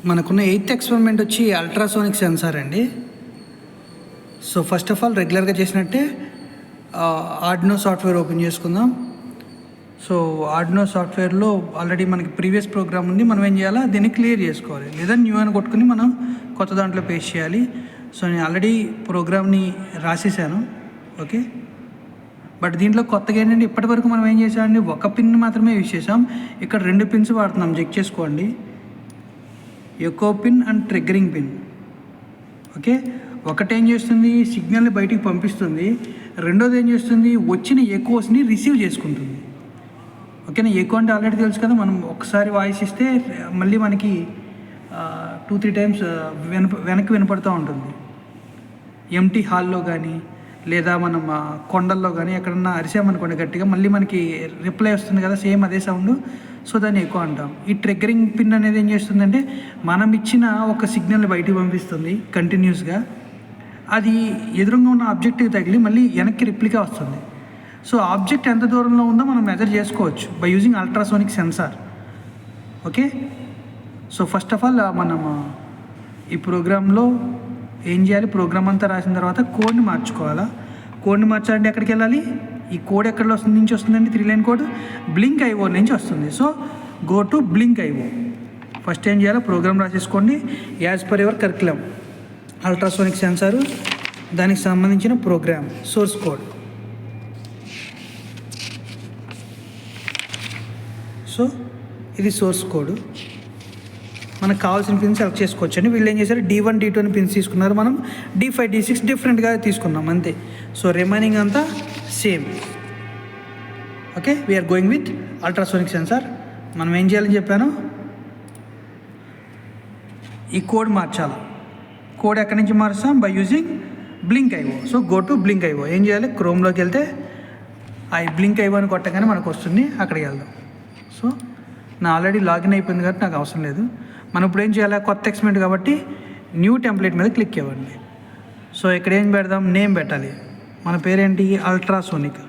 మనకున్న 8th experiment వచ్చి ultrasonic sensor అండి. సో ఫస్ట్ ఆఫ్ ఆల్ రెగ్యులర్గా చేసినట్టే ఆర్డినో సాఫ్ట్వేర్ ఓపెన్ చేసుకుందాం. సో ఆర్డినో సాఫ్ట్వేర్లో ఆల్రెడీ మనకి ప్రీవియస్ ప్రోగ్రామ్ ఉంది. మనం ఏం చేయాలా, దీన్ని క్లియర్ చేసుకోవాలి, లేదా న్యూ అని కొట్టుకుని మనం కొత్త దాంట్లో పేస్ట్ చేయాలి. సో నేను ఆల్రెడీ ప్రోగ్రామ్ని రాసేసాను. ఓకే, బట్ దీంట్లో కొత్తగా ఏంటంటే ఇప్పటి వరకు మనం ఏం చేసామండి, ఒక పిన్ మాత్రమే యూజ్ చేసాం. ఇక్కడ 2 పిన్స్ వాడుతున్నాం, చెక్ చేసుకోండి. Echo pin and triggering pin. Okay, ఒకటి ఏం చేస్తుంది, సిగ్నల్ని బయటికి పంపిస్తుంది. రెండోది ఏం చేస్తుంది, వచ్చిన ఎకోస్ని రిసీవ్ చేసుకుంటుంది. ఓకేనా, ఎకో అంటే ఆల్రెడీ తెలుసు కదా, మనం ఒకసారి వాయిస్ ఇస్తే మళ్ళీ మనకి 2-3 టైమ్స్ వెనక్కి వినపడుతూ ఉంటుంది. ఎంటీ హాల్లో కానీ లేదా మనం కొండల్లో కానీ ఎక్కడన్నా అరిసామనుకోండి గట్టిగా, మళ్ళీ మనకి రిప్లై వస్తుంది కదా, సేమ్ అదే సౌండ్. సో దాన్ని ఎక్కువ అంటాం. ఈ ట్రిగ్గరింగ్ పిన్ అనేది ఏం చేస్తుందంటే, మనం ఇచ్చిన ఒక సిగ్నల్ని బయటికి పంపిస్తుంది కంటిన్యూస్గా. అది ఎదురుగా ఉన్న ఆబ్జెక్ట్కి తగిలి మళ్ళీ వెనక్కి రిప్లికా వస్తుంది. సో ఆబ్జెక్ట్ ఎంత దూరంలో ఉందో మనం మెజర్ చేసుకోవచ్చు by using ultrasonic sensor. Okay, so first of all మనం ఈ ప్రోగ్రాంలో ఏం చేయాలి, ప్రోగ్రామ్ అంతా రాసిన తర్వాత కోడ్ని మార్చుకోవాలా. కోడ్ని మార్చాలంటే ఎక్కడికి వెళ్ళాలి, ఈ కోడ్ ఎక్కడ నుంచి వస్తుందండి, 3 లైన్ కోడ్ బ్లింక్ ఐఓ నుంచి వస్తుంది. So go to Blynk IO. First ఏం చేయాలో ప్రోగ్రామ్ రాసేసుకోండి. As per your curriculum ultrasonic sensor, దానికి సంబంధించిన ప్రోగ్రామ్ సోర్స్ కోడ్. సో ఇది సోర్స్ కోడ్. మనకు కావాల్సిన పిన్స్ సెలెక్ట్ చేసుకోవచ్చు అండి. వీళ్ళు ఏం చేశారు, D1 D2 అని పిన్స్ తీసుకున్నారు, మనం D5 D6 డిఫరెంట్గా తీసుకున్నాం అంతే. సో రిమైనింగ్ అంతా same. Okay, we're going with ultrasonic sensor. మనం ఏం చేయాలని చెప్పాను, ఈ కోడ్ మార్చాలి. కోడ్ ఎక్కడి నుంచి మారుస్తాం, by using Blynk IO. So go to Blynk IO. ఏం చేయాలి, క్రోమ్లోకి వెళ్తే ఆ బ్లింక్ ఐఓ అని కొట్టగానే మనకు వస్తుంది, అక్కడికి వెళ్దాం. సో నా ఆల్రెడీ లాగిన్ అయిపోయింది కాబట్టి నాకు అవసరం లేదు. మనం ఇప్పుడు ఏం చేయాలి, కొత్త ఎక్స్పెరిమెంట్ కాబట్టి న్యూ టెంప్లెట్ మీద క్లిక్ ఇవ్వండి. సో ఇక్కడ ఏం పెడదాం, నేమ్ పెట్టాలి. మన పేరేంటి, అల్ట్రాసోనిక్.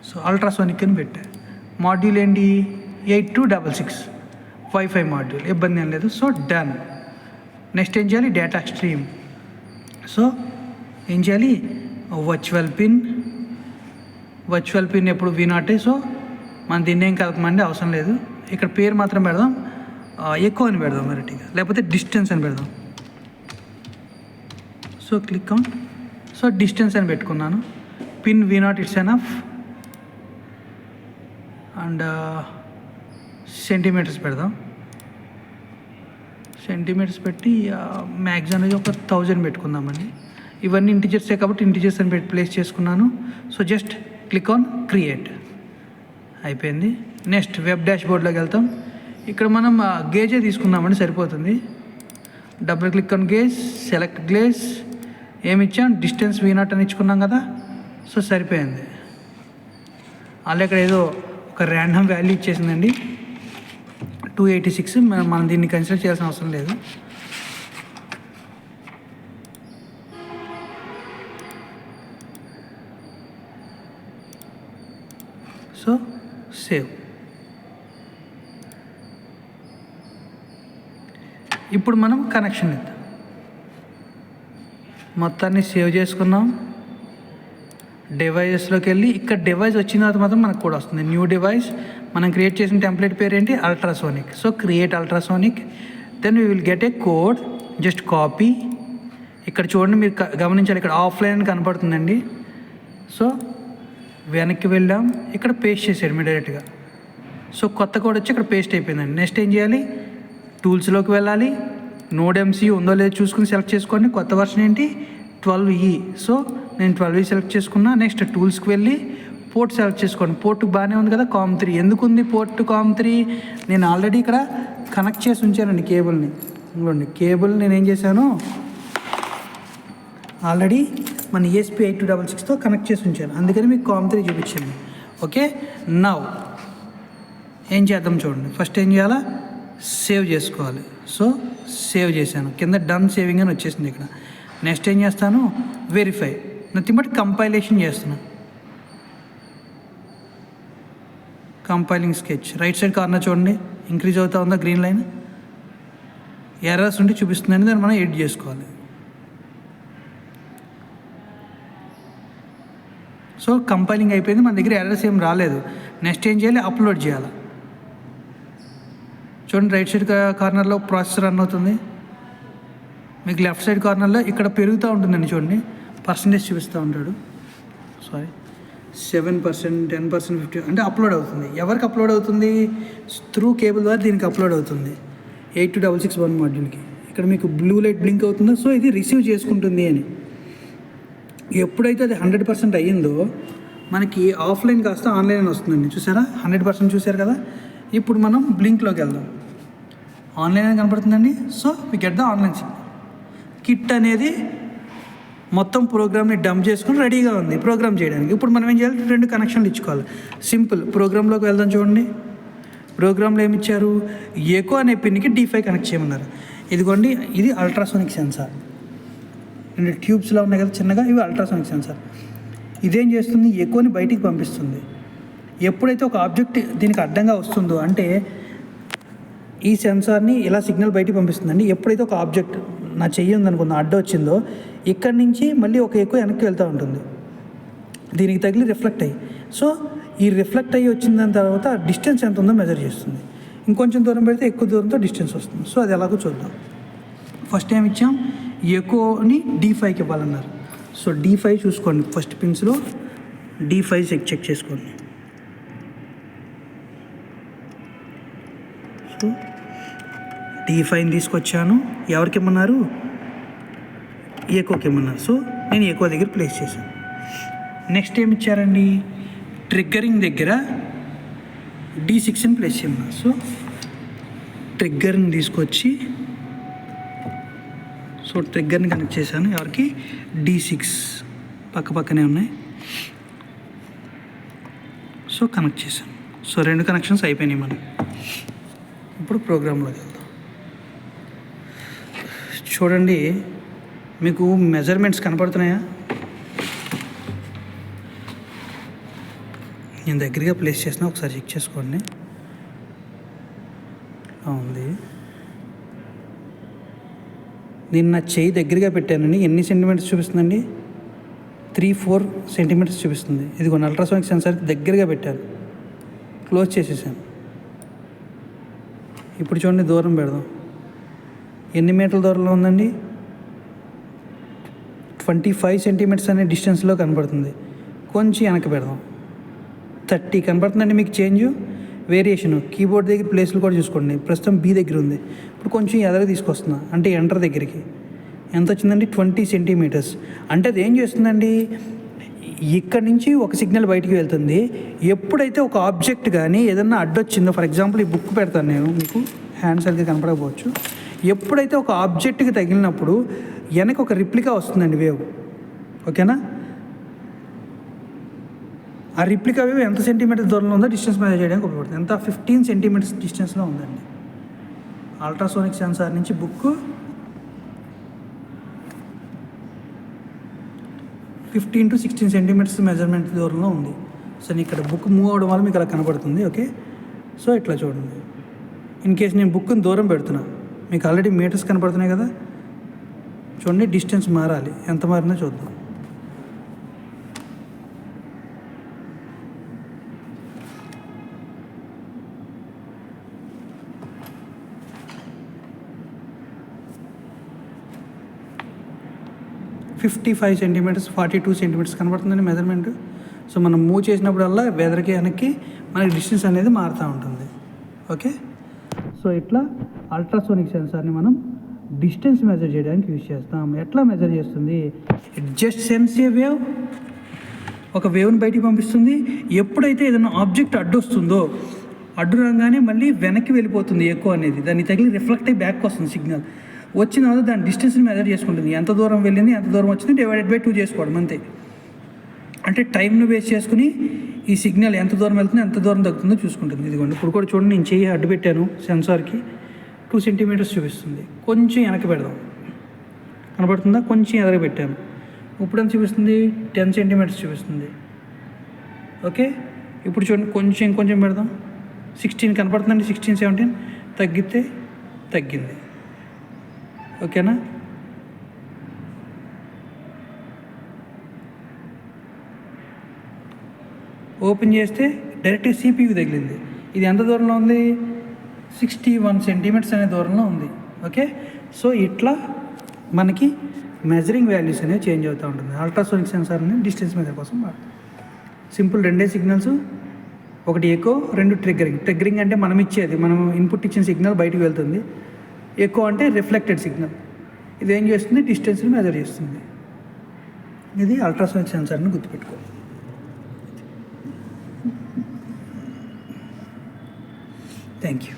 సో అల్ట్రాసోనిక్ అని పెట్టా. మాడ్యూల్ ఏంటి, 8266 వైఫై మాడ్యూల్, ఇబ్బంది ఏం లేదు. So done. నెక్స్ట్ ఏం చేయాలి, డేటా స్ట్రీమ్. సో ఏం చేయాలి, వర్చువల్ పిన్ ఎప్పుడు V0. సో మనం దీన్ని ఏం కలపమండి, అవసరం లేదు. ఇక్కడ పేరు మాత్రం పెడదాం, ఎక్కువ అని పెడదాం వెరైటీగా, లేకపోతే డిస్టెన్స్ అని పెడదాం. So click on. So distance అని పెట్టుకున్నాను. Pin V0 it's enough. And centimetres పెడదాం. సెంటీమీటర్స్ పెట్టి మ్యాక్స్ అనేది ఒక 1000 పెట్టుకుందామండి. ఇవన్నీ ఇంటిజర్సే కాబట్టి ఇంటిజర్స్ అని పెట్టి ప్లేస్ చేసుకున్నాను. So just click on create. అయిపోయింది. నెక్స్ట్ వెబ్ డాష్బోర్డ్లోకి వెళ్తాం. ఇక్కడ మనం గేజే తీసుకుందామండి, సరిపోతుంది. Double click on gauge, select glaze. ఏమి ఇచ్చాం, డిస్టెన్స్ V0 అని ఇచ్చుకున్నాం కదా. సో సరిపోయింది. అలా ఇక్కడ ఏదో ఒక ర్యాండమ్ వాల్యూ ఇచ్చేసిందండి, 286. మనం దీన్ని కన్సిడర్ చేయాల్సిన అవసరం లేదు. So save. ఇప్పుడు మనం కనెక్షన్ ఇద్దాం. మొత్తాన్ని సేవ్ చేసుకున్నాం. డివైజెస్లోకి వెళ్ళి ఇక్కడ డివైస్ వచ్చిన తర్వాత మాత్రం మనకు కూడా వస్తుంది, న్యూ డివైస్. మనం క్రియేట్ చేసిన టెంప్లెట్ పేరు ఏంటి, ultrasonic. So create ultrasonic. Then we will get a code. Just copy. ఇక్కడ చూడండి, మీరు గమనించాలి, ఇక్కడ ఆఫ్లైన్ కనపడుతుందండి. సో వెనక్కి వెళ్ళాం, ఇక్కడ పేస్ట్ చేసాడు మీ డైరెక్ట్గా. సో కొత్త కోడ్ వచ్చి ఇక్కడ పేస్ట్ అయిపోయిందండి. నెక్స్ట్ ఏం చేయాలి, టూల్స్లోకి వెళ్ళాలి. నోడ్ ఎంసీ ఉందో లేదో చూసుకుని సెలెక్ట్ చేసుకోండి. కొత్త వర్షన్ ఏంటి, 12E. సో నేను 12E సెలెక్ట్ చేసుకున్నా. నెక్స్ట్ టూల్స్కి వెళ్ళి పోర్ట్ సెలెక్ట్ చేసుకోండి. పోర్ట్ బాగానే ఉంది కదా, COM3. ఎందుకు ఉంది పోర్ట్ COM3, నేను ఆల్రెడీ ఇక్కడ కనెక్ట్ చేసి ఉంచానండి కేబుల్ని. ఇంకోండి కేబుల్ నేను ఏం చేశాను, ఆల్రెడీ మన ESP8266తో కనెక్ట్ చేసి ఉంచాను, అందుకని మీకు COM3 చూపించింది. ఓకే, నౌ ఏం చేద్దాం చూడండి. ఫస్ట్ ఏం చేయాలా, సేవ్ చేసుకోవాలి. సో సేవ్ చేశాను, కింద డన్ సేవింగ్ అని వచ్చేసింది ఇక్కడ. నెక్స్ట్ ఏం చేస్తాను, వెరిఫై. నథింగ్ బట్ కంపైలేషన్ చేస్తున్నాను. Compiling sketch. Right side corner చూడండి, ఇంక్రీజ్ అవుతా ఉందా గ్రీన్ లైన్. ఎర్రర్స్ ఉంటే చూపిస్తుందని దాన్ని మనం ఎడిట్ చేసుకోవాలి. సో కంపైలింగ్ అయిపోయింది, మన దగ్గర ఎర్రర్స్ ఏం రాలేదు. నెక్స్ట్ ఏం చేయాలి, అప్లోడ్ చేయాలి. చూడండి రైట్ సైడ్ కార్నర్లో ప్రాసెస్ రన్ అవుతుంది. మీకు లెఫ్ట్ సైడ్ కార్నర్లో ఇక్కడ పెరుగుతూ ఉంటుందండి, చూడండి పర్సంటేజ్ చూపిస్తూ ఉంటాడు. 7%, 10%, 50 అంటే అప్లోడ్ అవుతుంది. ఎవరికి అప్లోడ్ అవుతుంది, త్రూ కేబుల్ ద్వారా దీనికి అప్లోడ్ అవుతుంది 82661 మాడ్యూల్కి. ఇక్కడ మీకు బ్లూ లైట్ బ్లింక్ అవుతుందో, సో ఇది రిసీవ్ చేసుకుంటుంది అని. ఎప్పుడైతే అది 100% అయ్యిందో మనకి ఆఫ్లైన్ కాస్త ఆన్లైన్ అని వస్తుందండి. చూసారా 100% చూసారు కదా. ఇప్పుడు మనం బ్లింక్లోకి వెళ్దాం. ఆన్లైన్ అని కనపడుతుందండి. So we get the online kit అనేది మొత్తం ప్రోగ్రామ్ని డంప్ చేసుకుని రెడీగా ఉంది ప్రోగ్రామ్ చేయడానికి. ఇప్పుడు మనం ఏం చేయాలి, 2 కనెక్షన్లు ఇచ్చుకోవాలి. సింపుల్. ప్రోగ్రాంలోకి వెళ్దాం. చూడండి ప్రోగ్రాంలో ఏమి ఇచ్చారు, ఎకో అనే పిన్కి D5 కనెక్ట్ చేయమన్నారు. ఇదిగోండి, ఇది అల్ట్రాసోనిక్ సెన్సార్. 2 ట్యూబ్స్లో ఉన్నాయి కదా చిన్నగా, ఇవి అల్ట్రాసోనిక్ సెన్సార్. ఇదేం చేస్తుంది, ఎకోని బయటికి పంపిస్తుంది. ఎప్పుడైతే ఒక ఆబ్జెక్ట్ దీనికి అడ్డంగా వస్తుందో, అంటే ఈ సెన్సార్ని ఇలా సిగ్నల్ బయటికి పంపిస్తుందండి. ఎప్పుడైతే ఒక ఆబ్జెక్ట్, నా చెయ్యి ఉందనుకుందా అడ్డు వచ్చిందో, ఇక్కడి నుంచి మళ్ళీ ఒక ఎక్కువ వెనక్కి వెళ్తూ ఉంటుంది, దీనికి తగిలి రిఫ్లెక్ట్ అయ్యి. సో ఈ రిఫ్లెక్ట్ అయ్యి వచ్చిన దాని తర్వాత డిస్టెన్స్ ఎంత ఉందో మెజర్ చేస్తుంది. ఇంకొంచెం దూరం పెడితే ఎక్కువ దూరంతో డిస్టెన్స్ వస్తుంది. సో అది ఎలాగో చూద్దాం. ఫస్ట్ ఏమి ఇచ్చాం, ఎకోని D5కి ఇవ్వాలన్నారు. సో D5 చూసుకోండి, ఫస్ట్ పిన్స్లో D5 చెక్ చేసుకోండి. సో D5 తీసుకొచ్చాను. ఎవరికి ఇమ్మన్నారు, ఎకోకి ఇమ్మన్నారు. సో నేను ఎకో దగ్గర ప్లేస్ చేశాను. నెక్స్ట్ ఏమి ఇచ్చారండి, ట్రిగ్గరింగ్ దగ్గర D6ని ప్లేస్ చేయమన్నారు. సో ట్రిగ్గర్ని తీసుకొచ్చి, సో ట్రిగ్గర్ని కనెక్ట్ చేశాను. ఎవరికి, D6 పక్కనే ఉన్నాయి. సో కనెక్ట్ చేశాను. సో 2 కనెక్షన్స్ అయిపోయినాయి మనం. ఇప్పుడు ప్రోగ్రాంలోకి వెళ్దాం. చూడండి మీకు మెజర్మెంట్స్ కనపడుతున్నాయా, నేను దగ్గరగా ప్లేస్ చేసిన, ఒకసారి చెక్ చేసుకోండి. ఉంది, నేను నా చేయి దగ్గరగా పెట్టానండి. ఎన్ని సెంటీమీటర్స్ చూపిస్తుందండి, 3-4 సెంటీమీటర్స్ చూపిస్తుంది. ఇది కొన్ని అల్ట్రాసోనిక్ సెన్సార్కి దగ్గరగా పెట్టాను, క్లోజ్ చేసేసాను. ఇప్పుడు చూడండి దూరం పెడదాం. ఎన్ని మీటర్ల దూరంలో ఉందండి, 25 సెంటీమీటర్స్ అనే డిస్టెన్స్లో కనపడుతుంది. కొంచెం వెనక్కి పెడదాం, 30 కనపడుతుందండి. మీకు చేంజ్ వేరియేషను కీబోర్డ్ దగ్గర ప్లేస్లు కూడా చూసుకోండి. ప్రస్తుతం B దగ్గర ఉంది. ఇప్పుడు కొంచెం ఎదరికి తీసుకొస్తున్నా, అంటే ఎంటర్ దగ్గరికి ఎంత వచ్చిందండి, 20 సెంటీమీటర్స్. అంటే అది ఏం చేస్తుందండి, ఇక్కడ నుంచి ఒక సిగ్నల్ బయటికి వెళ్తుంది. ఎప్పుడైతే ఒక ఆబ్జెక్ట్ కానీ ఏదన్నా అడ్డొచ్చిందో, ఫర్ ఎగ్జాంపుల్ ఈ బుక్ పెడతాను నేను, మీకు హ్యాండ్ సరిగ్గా కనపడకపోవచ్చు. ఎప్పుడైతే ఒక ఆబ్జెక్ట్కి తగిలినప్పుడు వెనక ఒక రిప్లికా వస్తుందండి, వేవ్. ఓకేనా, ఆ రిప్లికా వేవ్ ఎంత సెంటీమీటర్ దూరంలో ఉందో డిస్టెన్స్ మెజర్ చేయడానికి ఉపయోగపడుతుంది. ఎంత, 15 సెంటీమీటర్స్ డిస్టెన్స్లో ఉందండి. అల్ట్రాసోనిక్ సెన్సార్ నుంచి బుక్ 15 to 16 సెంటీమీటర్స్ మెజర్మెంట్ దూరంలో ఉంది. సో నేను ఇక్కడ బుక్ మూవ్ అవ్వడం వల్ల మీకు అలా కనపడుతుంది. ఓకే, సో ఇట్లా చూడండి. ఇన్ కేస్ నేను బుక్ని దూరం పెడుతున్నా, మీకు ఆల్రెడీ మీటర్స్ కనపడుతున్నాయి కదా, చూడండి డిస్టెన్స్ మారాలి, ఎంత మారిందో చూద్దాం. $55 సెంటీమీటర్స్, 42 సెంటీమీటర్స్ కనబడుతుందండి మెజర్మెంట్. సో మనం మూవ్ చేసినప్పుడల్లా వెదర్కి వెనక్కి మనకి డిస్టెన్స్ అనేది మారుతూ ఉంటుంది. ఓకే, సో ఇట్లా అల్ట్రాసోనిక్ సెన్సార్ని మనం డిస్టెన్స్ మెజర్ చేయడానికి యూజ్ చేస్తాం. ఎట్లా మెజర్ చేస్తుంది, it just sense A wave, ఒక వేవ్ని బయటికి పంపిస్తుంది. ఎప్పుడైతే ఏదైనా ఆబ్జెక్ట్ అడ్డు వస్తుందో, అడ్డు రాగానే మళ్ళీ వెనక్కి వెళ్ళిపోతుంది ఎక్కువ అనేది, దాన్ని తగిలి రిఫ్లెక్ట్ అయ్యి బ్యాక్ వస్తుంది సిగ్నల్. వచ్చిన తర్వాత దాని డిస్టెన్స్ని మెజర్ చేసుకుంటుంది, ఎంత దూరం వెళ్ళింది ఎంత దూరం వచ్చింది /2 చేసుకోవడం అంతే. అంటే టైంను బేస్ చేసుకుని ఈ సిగ్నల్ ఎంత దూరం వెళ్తుందో ఎంత దూరం తగ్గుతుందో చూసుకుంటుంది. ఇదిగోండి ఇప్పుడు కూడా చూడండి, నేను చెయ్యి అడ్డు పెట్టాను సెన్సార్కి, 2 సెంటీమీటర్స్ చూపిస్తుంది. కొంచెం వెనక్కి పెడదాం, కనబడుతుందా, కొంచెం ఎదరికి పెట్టాను. ఇప్పుడు ఎంత చూపిస్తుంది, 10 సెంటీమీటర్స్ చూపిస్తుంది. ఓకే, ఇప్పుడు చూడండి కొంచెం పెడదాం, 16 కనపడుతుందండి, 16, 17 తగ్గితే తగ్గింది. ఓకేనా? ఓపెన్ చేస్తే డైరెక్ట్ CPU తగిలింది. ఇది ఎంత దూరంలో ఉంది? 61 సెంటీమీటర్స్ అనే దూరంలో ఉంది. ఓకే, సో ఇట్లా మనకి మెజరింగ్ వాల్యూస్ అనేవి చేంజ్ అవుతూ ఉంటుంది. అల్ట్రాసోనిక్ సెన్సార్ని డిస్టెన్స్ మెజర్ కోసం వాడతాం. సింపుల్, రెండే సిగ్నల్స్, ఒకటి ఎకో, రెండు ట్రిగ్గరింగ్. ట్రిగ్గరింగ్ అంటే మనం ఇచ్చేది, మనం ఇన్పుట్ ఇచ్చిన సిగ్నల్ బయటకు వెళ్తుంది. ఎకో అంటే రిఫ్లెక్టెడ్ సిగ్నల్. ఇది ఏం చేస్తుంది? డిస్టెన్స్ని మెజర్ చేస్తుంది. ఇది అల్ట్రాసోనిక్ సెన్సార్ని గుర్తుపెట్టుకో. Thank you.